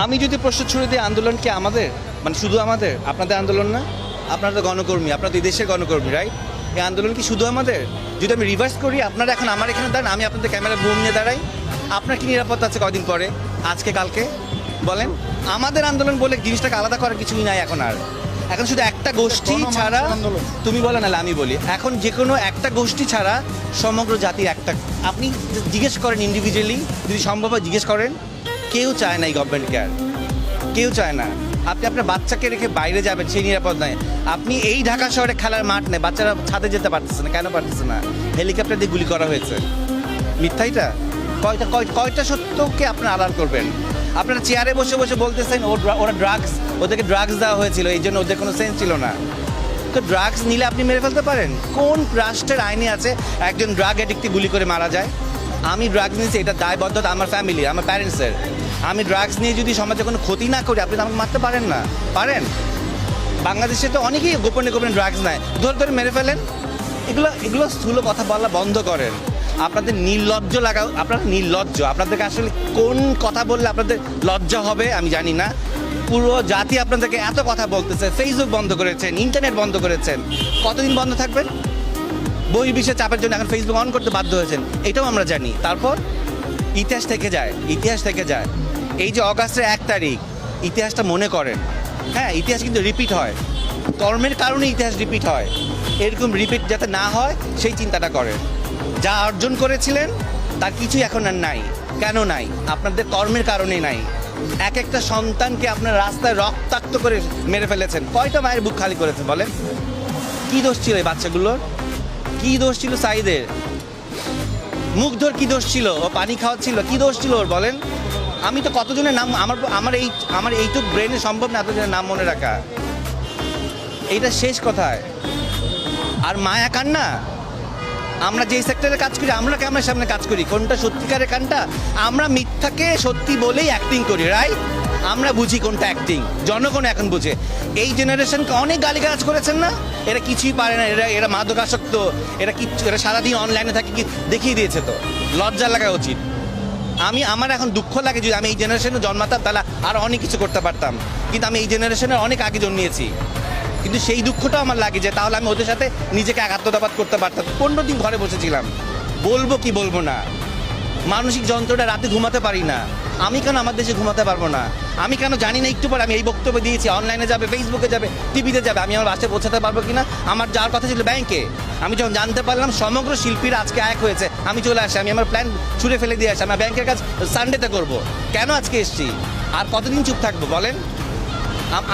আমি যদি প্রশ্ন ছুড়ে দিই আন্দোলন কি আমাদের, মানে শুধু আমাদের? আপনাদের আন্দোলন না? আপনারা তো গণকর্মী, আপনারা তো এই দেশের গণকর্মী, রাইট? এই আন্দোলন কি শুধু আমাদের? যদি আমি রিভার্স করি, আপনারা এখন আমার এখানে দাঁড়ান, আমি আপনাদের ক্যামেরা বুম নিয়ে দাঁড়াই, আপনার কি নিরাপত্তা আছে কদিন পরে, আজকে কালকে? বলেন। আমাদের আন্দোলন বলে জিনিসটাকে আলাদা করার কিছুই নাই এখন আর। এখন শুধু একটা গোষ্ঠী ছাড়া, তুমি বলো নাহলে আমি বলি, এখন যে কোনো একটা গোষ্ঠী ছাড়া সমগ্র জাতির একটা, আপনি জিজ্ঞেস করেন ইন্ডিভিজুয়ালি, যদি সম্ভব হয় জিজ্ঞেস করেন, কেউ চায় না এই গভর্নমেন্টকে আর, কেউ চায় না। আপনি আপনার বাচ্চাকে রেখে বাইরে যাবেন, সেই নিরাপদ নয়। আপনি এই ঢাকা শহরে খেলার মাঠ নেই, বাচ্চারা ছাদে যেতে পারতেছে না, কেন পারতেছে না? হেলিকপ্টার দিয়ে গুলি করা হয়েছে। মিথ্যাইটা কয়টা সত্যকে আপনারা আড়াল করবেন? আপনারা চেয়ারে বসে বসে বলতেছেন ওরা ড্রাগস, ওদেরকে ড্রাগস দেওয়া হয়েছিল, এই জন্য ওদের কোনো সেন্স ছিল না। তো ড্রাগস নিলে আপনি মেরে ফেলতে পারেন? কোন রাষ্ট্রের আইনে আছে একজন ড্রাগ অ্যাডিক্টে গুলি করে মারা যায়? আমি ড্রাগস নিয়েছি, এটা দায়বদ্ধতা আমার ফ্যামিলি, আমার প্যারেন্টসের। আমি ড্রাগস নিয়ে যদি সমাজে কোনো ক্ষতি না করি, আপনি তো আমাকে মারতে পারেন না, পারেন? বাংলাদেশে তো অনেকেই গোপনে গোপনে ড্রাগস নেয়, ধরে ধরে মেরে ফেলেন। এগুলো স্থূল কথা বলা বন্ধ করেন। আপনাদের নির্লজ্জ লাগা, আপনারা নির্লজ্জ। আপনাদেরকে আসলে কোন কথা বললে আপনাদের লজ্জা হবে আমি জানি না। পুরো জাতি আপনাদেরকে এত কথা বলতেছে, ফেসবুক বন্ধ করেছেন, ইন্টারনেট বন্ধ করেছেন, কতদিন বন্ধ থাকবেন? বহির্বিশ্বের চাপের জন্য এখন ফেসবুক অন করতে বাধ্য হয়েছেন, এটাও আমরা জানি। তারপর ইতিহাস থেকে যায়, ইতিহাস থেকে যায়। এই যে অগাস্টের 1 তারিখ, ইতিহাসটা মনে করেন। হ্যাঁ, ইতিহাস কিন্তু রিপিট হয়, কর্মের কারণে ইতিহাস রিপিট হয়। এরকম রিপিট যাতে না হয় সেই চিন্তাটা করেন। যা অর্জন করেছিলেন তার কিছুই এখন আর নাই। কেন নাই? আপনাদের কর্মের কারণেই নাই। এক একটা সন্তানকে আপনার রাস্তায় রক্তাক্ত করে মেরে ফেলেছেন। কয়টা মায়ের বুক খালি করেছে বলেন? কি দোষ ছিল এই বাচ্চাগুলোর? কি দোষ ছিল সাইদের? মুগ্ধর কি দোষ ছিল? ও পানি খাওয়াচ্ছিল, কি দোষ ছিল ওর বলেন? আমি তো কতজনের নাম, আমার এইটুক ব্রেনে সম্ভব না এতজনের নাম মনে রাখা। এইটা শেষ কথায়। আর মায়া কান্না, আমরা যেই সেক্টরে কাজ করি, আমরা ক্যামেরার সামনে কাজ করি, কোনটা সত্যিকারের কান্না? আমরা মিথ্যাকে সত্যি বলেই অ্যাক্টিং করি, রাইট? আমরা বুঝি কোনটা অ্যাক্টিং, জনগণ এখন বুঝে। এই জেনারেশনকে অনেক গালিগালাজ করেছেন না, এরা কিছুই পারে না, এরা মাদকাসক্ত, এরা সারাদিন অনলাইনে থাকে, কি দেখিয়ে দিয়েছে। তো লজ্জা লাগা উচিত। আমার এখন দুঃখ লাগে, যদি আমি এই জেনারেশনে জন্মাতাম তাহলে আর অনেক কিছু করতে পারতাম, কিন্তু আমি এই জেনারেশনের অনেক আগে জন্মিয়েছি। কিন্তু সেই দুঃখটাও আমার লাগে যে তাহলে আমি ওদের সাথে নিজেকে একাত্মতাবাদ করতে পারতাম। 15 দিন ঘরে বসেছিলাম, বলবো কি বলবো না, মানসিক যন্ত্রটা, রাতে ঘুমাতে পারি না। আমি কেন আমার দেশে ঘুমাতে পারবো না? আমি কেন জানি না একটু পরে আমি এই বক্তব্য দিয়েছি, অনলাইনে যাবে, ফেসবুকে যাবে, টিভিতে যাবে, আমি আমার বাসায় পৌঁছাতে পারবো কিনা? আমার যাওয়ার কথা ছিল ব্যাংকে। আমি যখন জানতে পারলাম সমগ্র শিল্পীরা আজকে এক হয়েছে, আমি চলে আসি, আমি আমার প্ল্যান ছুঁড়ে ফেলে দিয়ে আসি, আমার ব্যাংকের কাজ সানডেতে করবো। কেন আজকে এসছি? আর কতদিন চুপ থাকবো বলেন?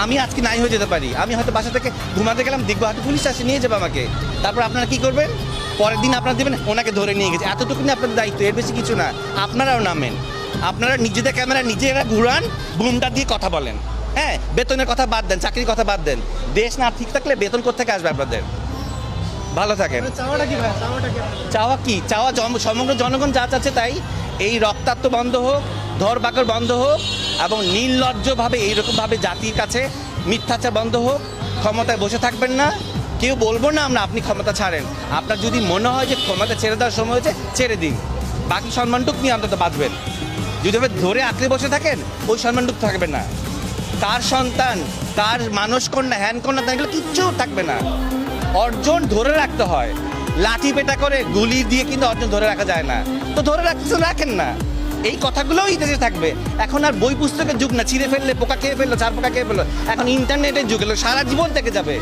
আমি আজকে নাই হয়ে যেতে পারি। আমি হয়তো বাসা থেকে ঘুমাতে গেলাম, দেখবো হয়তো পুলিশ আসে, নিয়ে যাবে আমাকে। তারপর আপনারা কি করবেন? পরের দিন আপনারা দেবেন ওনাকে ধরে নিয়ে গেছে। এতটুকুনি আপনাদের দায়িত্ব, এর বেশি কিছু না। আপনারাও নামেন, আপনারা নিজেদের ক্যামেরা নিজেরা ঘুরান, বুমটা দিয়ে কথা বলেন। হ্যাঁ, বেতনের কথা বাদ দেন, চাকরির কথা বাদ দেন। দেশ না ঠিক থাকলে বেতন কোত্থেকে আসবে আপনাদের? ভালো থাকেন। চাওয়া কি? চাওয়া সমগ্র জনগণ যা চাচ্ছে তাই। এই রক্তাক্ত বন্ধ হোক, ধরপাকড় বন্ধ হোক, এবং নির্লজ্জভাবে এইরকমভাবে জাতির কাছে মিথ্যাচার বন্ধ হোক। ক্ষমতায় বসে থাকবেন না, কেউ বলবো না আমরা আপনি ক্ষমতা ছাড়েন। আপনার যদি মনে হয় যে ক্ষমতা ছেড়ে দেওয়ার সময় হয়েছে, ছেড়ে দিন, বাকি সম্মানটুক নিয়ে অন্তত বাঁচবেন। যদি ধরে আঁকড়ে বসে থাকেন, ওই সম্মানটুক থাকবে না। কার সন্তান, কার মানস কন্যা, হ্যান কন্যা, এগুলো কিচ্ছু থাকবে না। অর্জন ধরে রাখতে হয়, লাঠি পেটা করে গুলি দিয়ে কিন্তু অর্জন ধরে রাখা যায় না। তো ধরে রাখেন না, এই কথাগুলোও ইতিহাসে থাকবে। এখন আর বই পুস্তকের যুগ না, ছিঁড়ে ফেললে পোকা খেয়ে ফেললো, চার পোকা খেয়ে ফেললো। এখন ইন্টারনেটের যুগ এলো, সারা জীবন থেকে যাবে।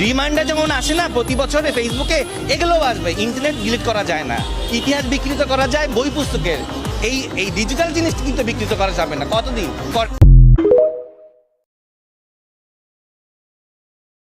রিমাইন্ডার যেমন আসে না প্রতি বছরে ফেসবুকে, এগুলোও আসবে। ইন্টারনেট ডিলিট করা যায় না, ইতিহাস বিকৃত করা যায় বই পুস্তকের। এই ডিজিটাল জিনিসটা কিন্তু বিকৃত করা যাবে না। কতদিন